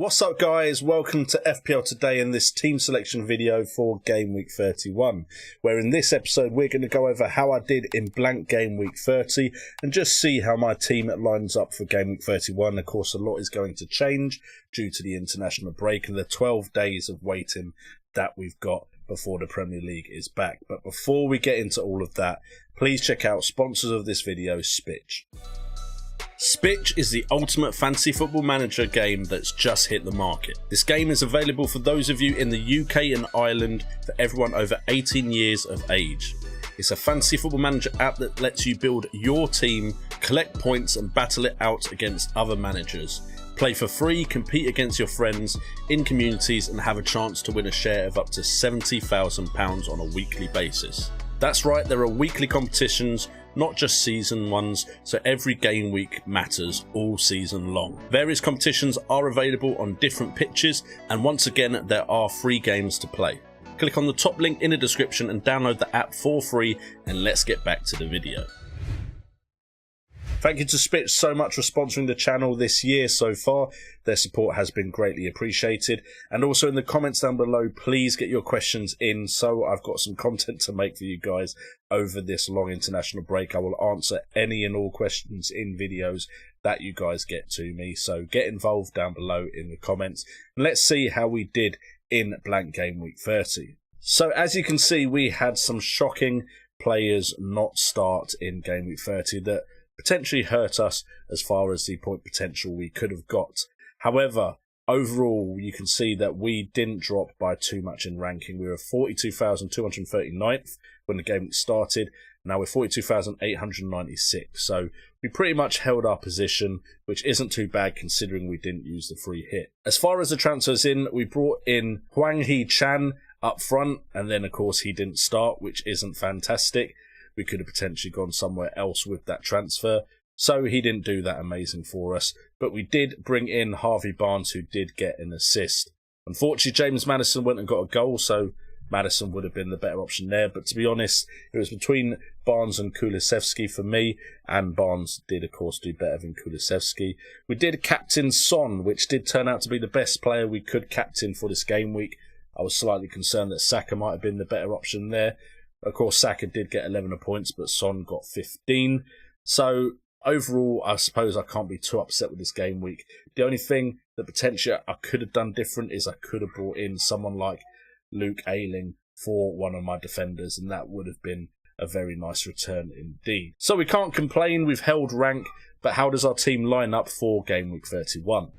What's up guys, welcome to FPL Today in this team selection video for Game Week 31, where in this episode we're going to go over how I did in Blank Game Week 30 and just see how my team lines up for Game Week 31. Of course a lot is going to change due to the international break and the 12 days of waiting that we've got before the Premier League is back. But before we get into all of that, please check out sponsors of this video, SPITCH. SPITCH is the ultimate fantasy football manager game that's just hit the market. This game is available for those of you in the UK and Ireland, for everyone over 18 years of age. It's a fantasy football manager app that lets you build your team, collect points and battle it out against other managers. Play for free, compete against your friends in communities and have a chance to win a share of up to £70,000 on a weekly basis. That's right, there are weekly competitions, not just season ones, so every game week matters all season long. Various competitions are available on different pitches, and once again there are free games to play. Click on the top link in the description and download the app for free, and let's get back to the video. Thank you to SPITCH so much for sponsoring the channel this year so far. Their support has been greatly appreciated. And also in the comments down below, please get your questions in, so I've got some content to make for you guys over this long international break. I will answer any and all questions in videos that you guys get to me, so get involved down below in the comments. And let's see how we did in Blank Game Week 30. So as you can see, we had some shocking players not start in Game Week 30 that potentially hurt us as far as the point potential we could have got. However, overall, you can see that we didn't drop by too much in ranking. We were 42,239th when the game started. Now we're 42,896. So we pretty much held our position, which isn't too bad considering we didn't use the free hit. As far as the transfers in, we brought in Hwang Hee-chan up front, and then of course he didn't start, which isn't fantastic. We could have potentially gone somewhere else with that transfer, so he didn't do that amazing for us. But we did bring in Harvey Barnes, who did get an assist. Unfortunately, James Maddison went and got a goal, so Maddison would have been the better option there. But to be honest, it was between Barnes and Kulusevski for me, and Barnes did, of course, do better than Kulusevski. We did captain Son, which did turn out to be the best player we could captain for this game week. I was slightly concerned that Saka might have been the better option there. Of course, Saka did get 11 points, but Son got 15. So, overall, I suppose I can't be too upset with this game week. The only thing that potentially I could have done different is I could have brought in someone like Luke Ayling for one of my defenders, and that would have been a very nice return indeed. So we can't complain, we've held rank, but how does our team line up for Game Week 31?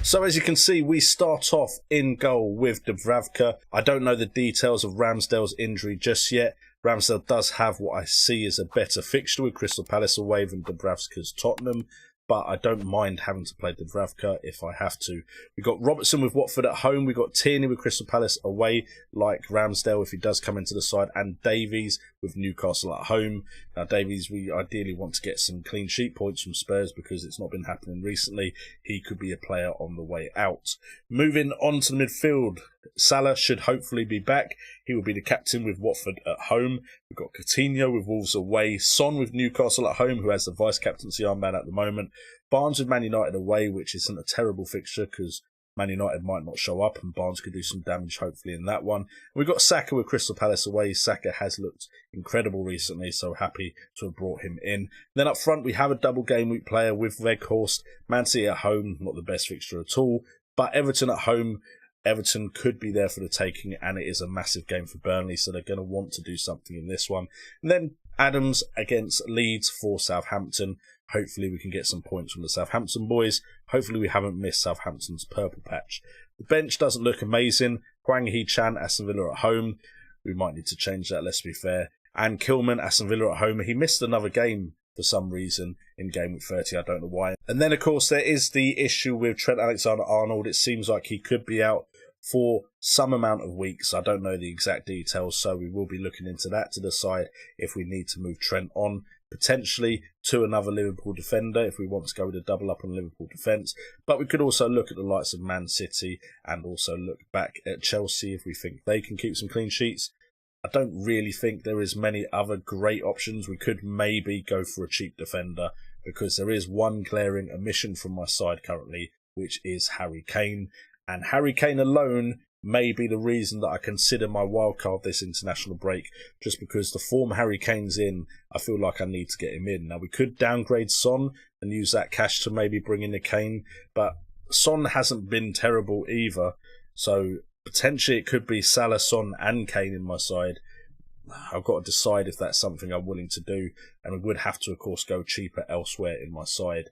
So as you can see, we start off in goal with Dubravka. I don't know the details of Ramsdale's injury just yet. Ramsdale does have what I see as a better fixture with Crystal Palace away than Dubravka's Tottenham, but I don't mind having to play Dubravka if I have to. We've got Robertson with Watford at home. We've got Tierney with Crystal Palace away, like Ramsdale if he does come into the side, and Davies with Newcastle at home. Now Davies, we ideally want to get some clean sheet points from Spurs because it's not been happening recently. He could be a player on the way out. Moving on to the midfield, Salah should hopefully be back. He will be the captain with Watford at home. We've got Coutinho with Wolves away. Son with Newcastle at home, who has the vice-captaincy armband at the moment. Barnes with Man United away, which isn't a terrible fixture because Man United might not show up and Barnes could do some damage hopefully in that one. We've got Saka with Crystal Palace away. Saka has looked incredible recently, so happy to have brought him in. Then up front we have a double game week player with Weghorst. Man City at home, not the best fixture at all, but Everton at home. Everton could be there for the taking, and it is a massive game for Burnley, so they're going to want to do something in this one. And then Adams against Leeds for Southampton. Hopefully we can get some points from the Southampton boys. Hopefully we haven't missed Southampton's purple patch. The bench doesn't look amazing. Hwang Hee-chan, Aston Villa at home. We might need to change that, let's be fair. And Kilman, Aston Villa at home. He missed another game for some reason in Game Week 30, I don't know why. And then of course there is the issue with Trent Alexander-Arnold. It seems like he could be out for some amount of weeks. I don't know the exact details, so we will be looking into that to decide if we need to move Trent on, potentially to another Liverpool defender if we want to go with a double up on Liverpool defence. But we could also look at the likes of Man City and also look back at Chelsea if we think they can keep some clean sheets. I don't really think there is many other great options. We could maybe go for a cheap defender because there is one glaring omission from my side currently, which is Harry Kane. And Harry Kane alone may be the reason that I consider my wildcard this international break, just because the form Harry Kane's in, I feel like I need to get him in. Now, we could downgrade Son and use that cash to maybe bring in the Kane, but Son hasn't been terrible either, so potentially it could be Salah, Son and Kane in my side. I've got to decide if that's something I'm willing to do, and I would have to, of course, go cheaper elsewhere in my side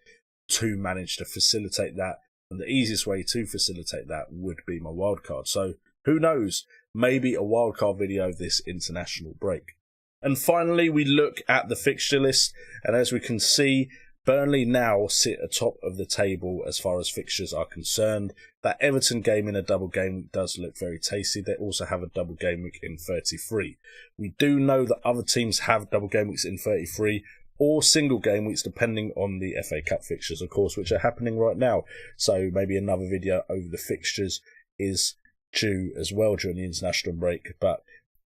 to manage to facilitate that. And the easiest way to facilitate that would be my wildcard. So who knows? Maybe a wildcard video this international break. And finally, we look at the fixture list. And as we can see, Burnley now sit atop of the table as far as fixtures are concerned. That Everton game in a double game week does look very tasty. They also have a double game week in 33. We do know that other teams have double game weeks in 33. Or single game weeks, depending on the FA Cup fixtures, of course, which are happening right now. So maybe another video over the fixtures is due as well during the international break. But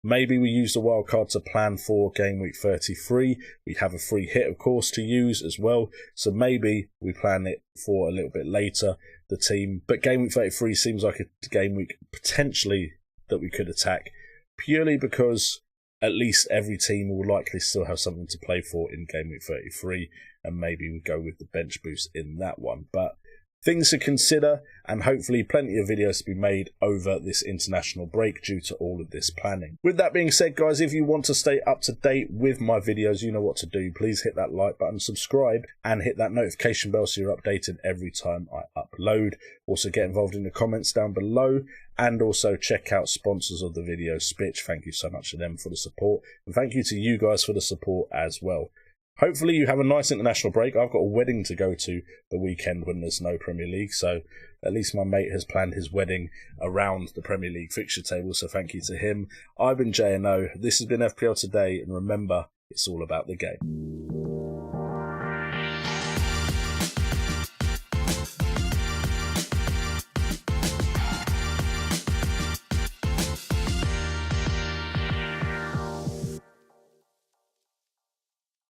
maybe we use the wildcard to plan for game week 33. We have a free hit, of course, to use as well. So maybe we plan it for a little bit later, the team. But game week 33 seems like a game week potentially that we could attack, purely because at least every team will likely still have something to play for in game week 33, and maybe we go with the bench boost in that one. But things to consider, and hopefully plenty of videos to be made over this international break due to all of this planning. With that being said, guys, if you want to stay up to date with my videos, you know what to do. Please hit that like button, subscribe, and hit that notification bell so you're updated every time I upload. Also get involved in the comments down below, and also check out sponsors of the video, SPITCH. Thank you so much to them for the support, and thank you to you guys for the support as well. Hopefully you have a nice international break. I've got a wedding to go to the weekend when there's no Premier League, so at least my mate has planned his wedding around the Premier League fixture table, so thank you to him. I've been JNO, this has been FPL Today, and remember, it's all about the game.